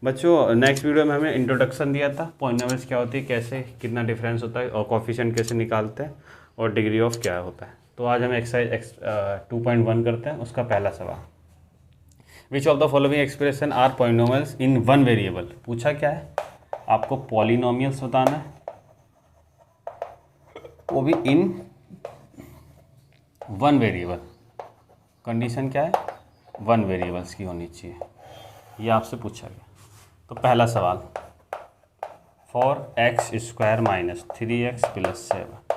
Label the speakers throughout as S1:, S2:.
S1: बच्चों next video में हमें इंट्रोडक्शन दिया था, पॉलिनोमियल्स क्या होती है, कैसे कितना डिफरेंस होता है और कोफिशिएंट कैसे निकालते हैं और डिग्री ऑफ क्या होता है। तो आज हम एक्सरसाइज 2.1 करते हैं। उसका पहला सवाल, which of the following expression are polynomials in one variable. पूछा क्या है, आपको पॉलिनोमियल्स बताना है, वो भी इन वन वेरिएबल। कंडीशन क्या है, वन वेरिएबल्स की होनी चाहिए, ये आपसे पूछा गया। तो पहला सवाल, for x square minus 3x plus 7।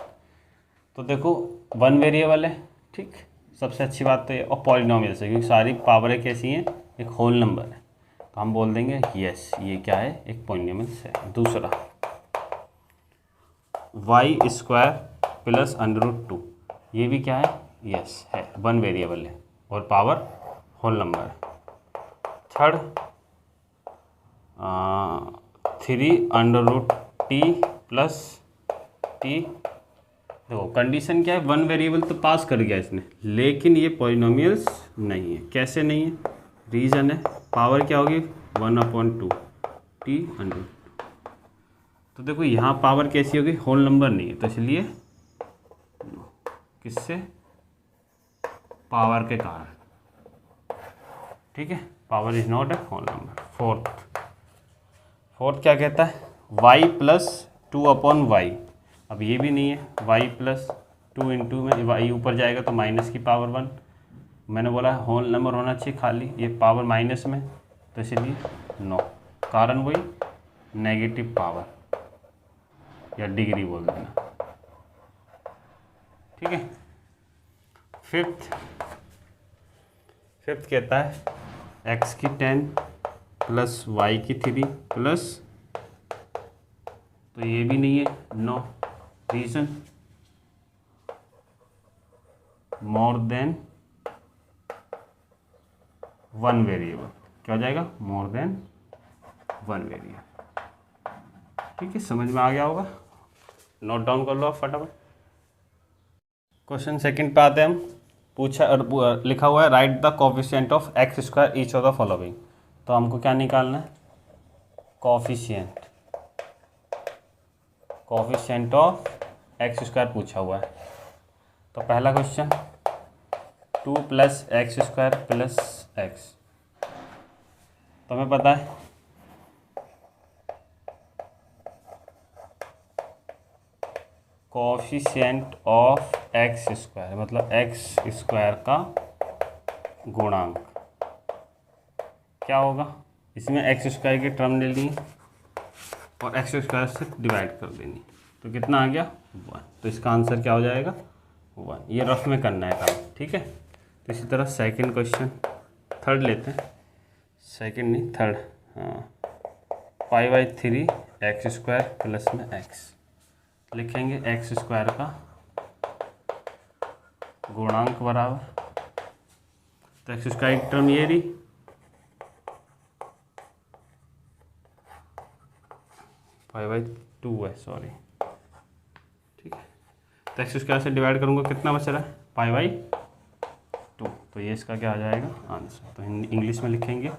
S1: तो देखो वन वेरिएबल है, ठीक, सबसे अच्छी बात तो ये, और पॉलिनोमियल्स है क्योंकि सारी पावरें कैसी हैं, एक होल नंबर है, तो हम बोल देंगे यस ये क्या है, एक पॉलिनोमियल्स है। दूसरा, वाई स्क्वायर प्लस √2, ये भी क्या है, यस है, वन वेरिएबल है और पावर होल नंबर है। Third, 3√t plus T. देखो कंडीशन क्या है, वन वेरिएबल तो पास कर गया इसने, लेकिन ये पॉलिनोमियल्स नहीं है। कैसे नहीं है, रीज़न है, पावर क्या होगी 1/2 t √2। तो देखो यहाँ पावर कैसी होगी, होल नंबर नहीं है, तो इसलिए किससे, पावर के कारण, ठीक है, power is not a whole number. Fourth क्या कहता है, y प्लस 2/y। अब ये भी नहीं है, y प्लस 2 इंटू में y ऊपर जाएगा तो माइनस की पावर 1। मैंने बोला होल नंबर होना चाहिए खाली, ये पावर माइनस में, तो इसलिए नो, कारण वही नेगेटिव पावर या डिग्री बोल देना, ठीक है। फिफ्थ कहता है x की 10 प्लस y की 3 प्लस, तो ये भी नहीं है, no, reason more than one variable. क्या हो जाएगा, मोर देन वन वेरिएबल, ठीक है, समझ में आ गया होगा, नोट डाउन कर लो आप फटाफट। क्वेश्चन सेकंड पे आते हैं हम। पूछा और लिखा हुआ है right the coefficient of x square each of the following. तो हमको क्या निकालना है, कोफिशिएंट ऑफ एक्स स्क्वायर पूछा हुआ है। तो पहला question, 2 plus x square plus x, तो हमें पता है कोफिशिएंट ऑफ एक्स स्क्वायर मतलब एक्स स्क्वायर का गुणांक क्या होगा, इसमें एक्स स्क्वायर की टर्म ले ली और एक्स स्क्वायर से डिवाइड कर देनी, तो कितना आ गया 1। तो इसका आंसर क्या हो जाएगा 1। ये रफ में करना है काम, ठीक है। तो इसी तरह सेकंड क्वेश्चन, थर्ड लेते हैं, सेकंड नहीं थर्ड, हाँ, 5/3 एक्स स्क्वायर प्लस में एक्स, लिखेंगे एक्स स्क्वायर का गुणांक बराबर, तो एक्स स्क्वायर की टर्म ये रही, 5/2 है, सॉरी, ठीक है। तो एक्स स्क्वायर से डिवाइड करूँगा, कितना बच रहा है 5/2, तो ये इसका क्या आ जाएगा आंसर। तो इंग्लिश में लिखेंगे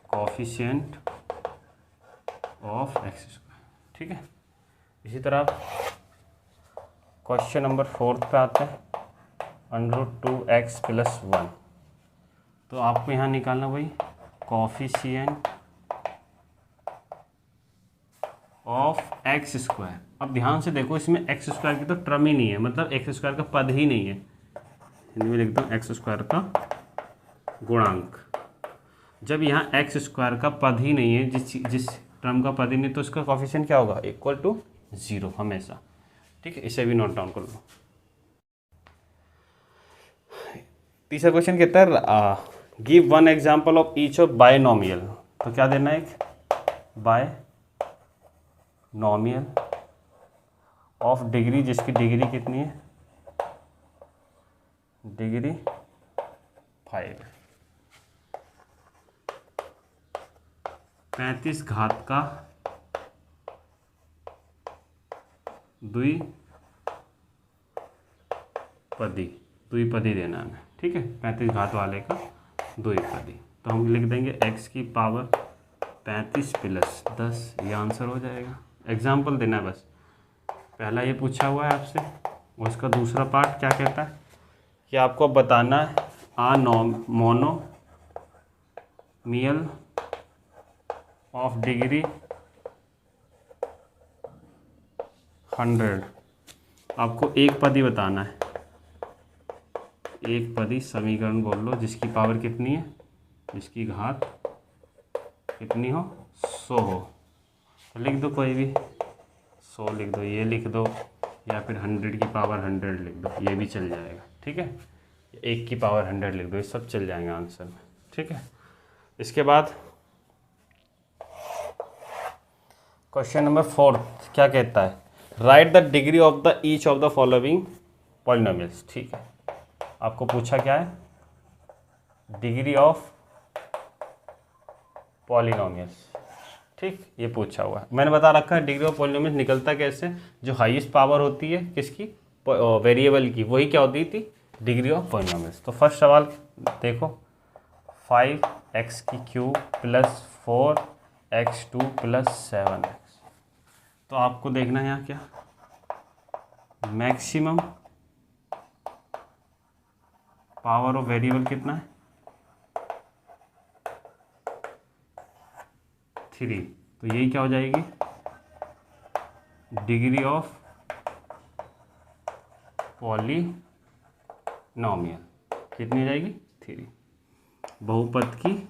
S1: कोफिशिएंट ऑफ एक्स स्क्वायर, ठीक है। इसी तरह क्वेश्चन नंबर 4 पे आते हैं, √2x प्लस 1। तो आपको यहाँ निकालना वही कोफिशिएंट ऑफ एक्स स्क्वायर। अब ध्यान से देखो, इसमें एक्स स्क्वायर की तो टर्म ही नहीं है, मतलब एक्स स्क्वायर का पद ही नहीं है, हिंदी में लिखता हूँ एक्स स्क्वायर का गुणांक। जब यहाँ एक्स स्क्वायर का पद ही नहीं है, जिस टर्म का पद ही नहीं, तो इसका कोफिशिएंट क्या होगा, इक्वल टू 0 हमेशा, ठीक है। इसे भी नोट डाउन कर लो। तीसरा क्वेश्चन कहता है give one example of each of binomial. तो क्या देना है, एक बायनोमियल ऑफ डिग्री, जिसकी डिग्री कितनी है, डिग्री 5, 35 घात का द्विपदी देना है, ठीक है, 35 घात वाले का द्विपदी। तो हम लिख देंगे x की पावर 35 प्लस 10, ये आंसर हो जाएगा। एग्जाम्पल देना है बस। पहला ये पूछा हुआ है आपसे, और इसका दूसरा पार्ट क्या कहता है कि आपको बताना है मोनोमियल ऑफ डिग्री 100। आपको एक पद ही बताना है, एक पदी समीकरण बोल लो जिसकी पावर कितनी है, जिसकी घात कितनी हो, 100 हो। तो लिख दो कोई भी, 100 लिख दो, ये लिख दो, या फिर 100 की पावर 100 लिख दो, ये भी चल जाएगा। ठीक है, 1 की पावर 100 लिख दो, ये सब चल जाएंगे आंसर में। ठीक है, इसके बाद क्वेश्चन नंबर 4 क्या कहता है, right the degree of the each of the following polynomials. ठीक है, आपको पूछा क्या है, डिग्री ऑफ पॉलिनोमियल्स। ठीक, ये पूछा हुआ है। मैंने बता रखा है डिग्री ऑफ पॉलिनोमियल्स निकलता कैसे, जो हाईएस्ट पावर होती है किसकी, वेरिएबल की, वही क्या होती थी, डिग्री ऑफ पॉलिनोमियल्स। तो फर्स्ट सवाल देखो, 5x³ plus 4x2 plus 7x। तो आपको देखना है यहाँ क्या, मैक्सिमम पावर ऑफ वेरिएबल कितना है, 3। तो यही क्या हो जाएगी, डिग्री ऑफ पॉलिनोमियल कितनी हो जाएगी, 3। बहुपद की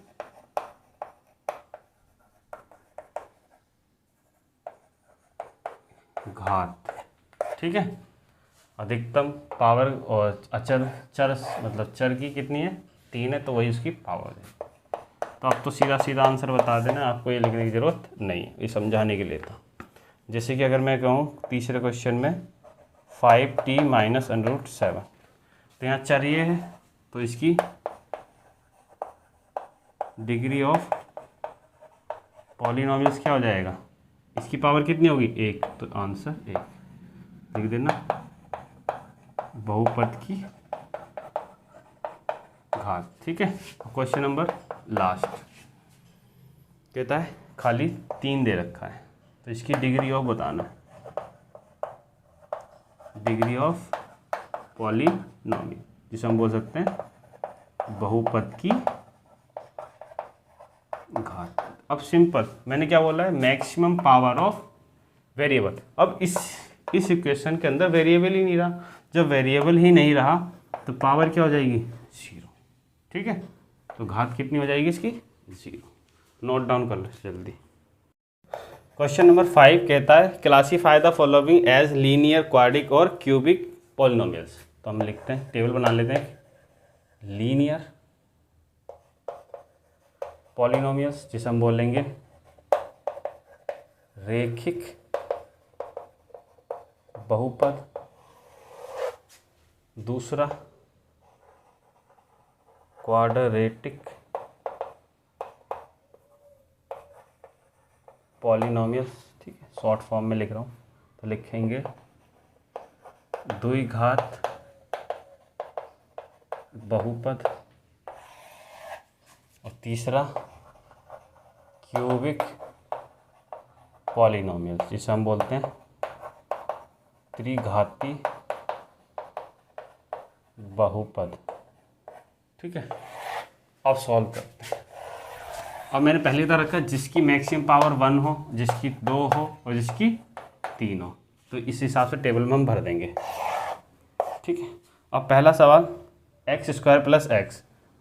S1: घात। ठीक है, अधिकतम पावर और अचर चर मतलब चर की कितनी है, 3 है, तो वही उसकी पावर है। तो आप तो सीधा सीधा आंसर बता देना, आपको ये लिखने की ज़रूरत नहीं, ये समझाने के लिए था। जैसे कि अगर मैं कहूँ तीसरे क्वेश्चन में 5t माइनस √7, तो यहाँ चर ये है, तो इसकी डिग्री ऑफ पॉलिनोमियल्स क्या हो जाएगा, इसकी पावर कितनी होगी, 1, तो आंसर 1 लिख देना। बहुपद की घात। ठीक है, क्वेश्चन नंबर लास्ट कहता है, खाली 3 दे रखा है, तो इसकी डिग्री ऑफ बताना, डिग्री ऑफ पॉलिनोमियल, जिसे हम बोल सकते हैं बहुपद की घात। अब सिंपल, मैंने क्या बोला है, मैक्सिमम पावर ऑफ वेरिएबल। अब इस इक्वेशन के अंदर वेरिएबल ही नहीं रहा, जब वेरिएबल ही नहीं रहा तो पावर क्या हो जाएगी, 0। ठीक है, तो घात कितनी हो जाएगी इसकी, 0। नोट डाउन कर लो जल्दी। क्वेश्चन नंबर 5 कहता है, classify the following as linear, quadratic और क्यूबिक पॉलिनोमियल्स। तो हम लिखते हैं, टेबल बना लेते हैं, लीनियर पॉलिनोमियल्स जिसे हम बोलेंगे रेखिक बहुपद, दूसरा क्वाड्रेटिक पॉलिनोमियल्स। ठीक है, शॉर्ट फॉर्म में लिख रहा हूँ, तो लिखेंगे द्विघात बहुपद, और तीसरा क्यूबिक पॉलिनोमियल्स जिसे हम बोलते हैं त्रिघाती बहुपद। ठीक है, अब सॉल्व करते हैं। अब मैंने पहले तरह रखा जिसकी मैक्सिमम पावर 1 हो, जिसकी 2 हो और जिसकी 3 हो, तो इस हिसाब से टेबल में हम भर देंगे। ठीक है, अब पहला सवाल x² प्लस x,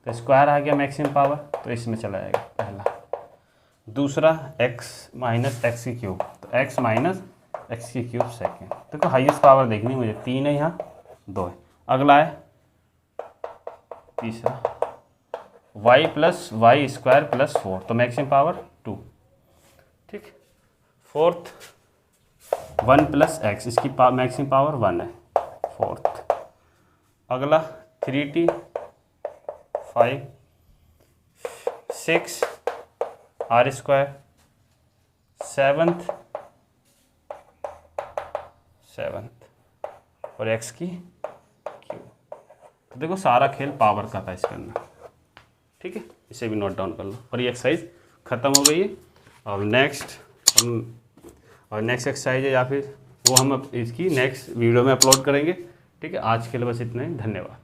S1: तो स्क्वायर आ गया मैक्सिमम पावर, तो इसमें चला जाएगा पहला। दूसरा x माइनस एक्स की क्यूब, तो x माइनस एक्स की क्यूब सेकेंड। देखो हाईएस्ट पावर देखनी मुझे, 3 है यहाँ, 2 है। अगला है तीसरा y प्लस y² प्लस 4, तो मैक्सिमम पावर 2। ठीक, फोर्थ 1 प्लस x, इसकी मैक्सिमम पावर 1 है, फोर्थ। अगला 3t 5 6 r², सेवन्थ और x की क्यूब। तो देखो सारा खेल पावर का था इसके अंदर। ठीक है, इसे भी नोट डाउन कर लो, और ये एक्सरसाइज खत्म हो गई है। और नेक्स्ट एक्सरसाइज है या फिर वो हम इसकी नेक्स्ट वीडियो में अपलोड करेंगे। ठीक है, आज के लिए बस इतना ही, धन्यवाद।